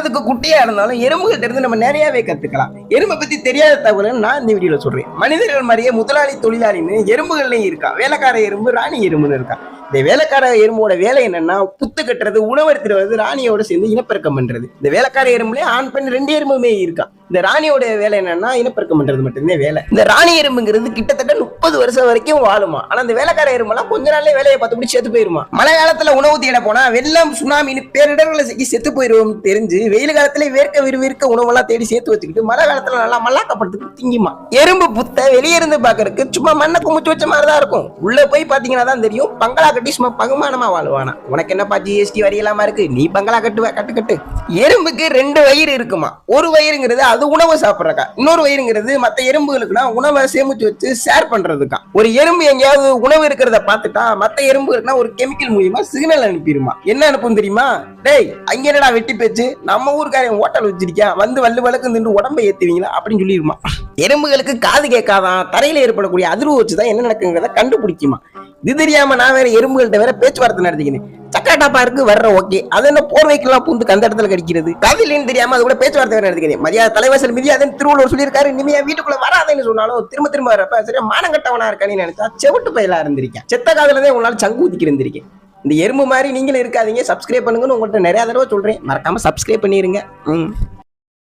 பாக்குறதுக்கு குட்டியா இருந்தாலும் எறும்புகிட்ட இருந்து நம்ம நிறையவே கத்துக்கலாம். எறும்பை பத்தி தெரியாத தகவல் நான் இந்த வீடியோல சொல்றேன். மனிதர்கள் மாதிரியே முதலாளி தொழிலாளின்னு எறும்புகள்லையும் இருக்கா. வேலைக்கார எறும்பு, ராணி எறும்புன்னு இருக்கா. இந்த வேலைக்கார எறும்போட வேலை என்னன்னா புத்து கட்டுறது, உணவெடுத்துட்டு வருது, ராணியோட சேர்ந்து இனப்பெருக்கம் பண்றது. இந்த வேலைக்கார எறும்புலயே ஆண் பெண் 2 எறும்புமே இருக்கா. இந்த ராணியோட வேலை என்னன்னா இனப்பெருக்கம் பண்றது மட்டும்தான் வேலை. இந்த ராணி எறும்புங்கிறது கிட்டத்தட்ட 30 வருஷம் வரைக்கும் வாழுமா. ஆனா இந்த வேலைக்கார எறும்பெல்லாம் கொஞ்ச நாள்ல வேலையை பார்த்து செத்து போயிருமா. மழை காலத்துல உணவு தேட போனா வெள்ளம், சுனாமின்னு பேரிடர்களை செத்து போயிருவோம் தெரிஞ்சு வெயில் காலத்துல வேர்க்க உணவெல்லாம் தேடி சேர்த்து வச்சுக்கிட்டு மழை காலத்துல நல்லா மல்லாக்கப்படுத்து திங்குமா. எறும்பு புத்த வெளியே இருந்து பாக்குறதுக்கு சும்மா மண்ணை குமிச்சு வச்ச மாதிரிதான் இருக்கும். உள்ள போய் பாத்தீங்கன்னா தான் தெரியும் பங்களா கட்டி சும்மா பகுமானமா வாழ்வானா. உனக்கு என்னப்பா GST வரி இல்லாம இருக்கு, நீ பங்களா கட்டுவ கட்டு. எறும்புக்கு 2 வயிறு இருக்குமா. ஒரு வயிறுங்கிறது அது உணவு சாப்பிட்றக்கா, இன்னொரு வயிறுங்கிறது மற்ற எறும்புகளுக்குனா உணவை சேமிச்சு வச்சு ஷேர் பண்றதுக்கா. ஒரு எறும்பு எங்கேயாவது உணவு இருக்கிறத பார்த்துட்டா மற்ற எறும்புகளுக்குனா ஒரு கெமிக்கல் மூலியமா சிக்னல் அனுப்பிடுமா. என்ன அனுப்பும் தெரியுமா? டேய் அங்க என்னடா வெட்டி பேச்சு, நம்ம ஊருக்காரன் ஹோட்டல் வச்சிருக்கா, வந்து வல்லு வழக்கு நின்று உடம்பை ஏத்துவீங்களா அப்படின்னு சொல்லிடுமா. எறும்புகளுக்கு காது கேட்காதான், தரையில ஏற்படக்கூடிய அதிர்வு வச்சுதான் என்ன நடக்குங்கிறத கண்டுபிடிக்குமா. இது தெரியாம நான் வேற எறும்புகள்கிட்ட வேற பேச்சுவார்த்தை நடத்திக்கினேன். சக்காட்டா பார்க்கு வர்ற ஓகே, அது என்ன போர்வைக்கெல்லாம் பூந்து அந்த இடத்துல கடிக்கிறது. காதிலின்னு தெரியாம அது கூட பேச்சுவார்த்தை வேற நடத்திக்கிறேன். மரியாதை தலைவாசல் மிதியாதன்னு திருவள்ளுவர் சொல்லியிருக்காரு. இனிமையா வீட்டுக்குள்ள வராதுன்னு சொன்னாலும் திரும்ப வரப்ப சரியா மானங்கட்டவனா இருக்கான்னு நினைச்சா செவிட்டு பயிலா இருந்திருக்கேன். செத்த காதலதான் உங்களால சங்கு ஊதிக்கி இருந்திருக்கேன். இந்த எறும்பு மாதிரி நீங்களும் இருக்காதீங்க. சப்ஸ்கிரைப் பண்ணுங்கன்னு உங்கள்கிட்ட நிறைய தடவை சொல்றேன். மறக்காம சப்ஸ்கிரைப் பண்ணிருங்க.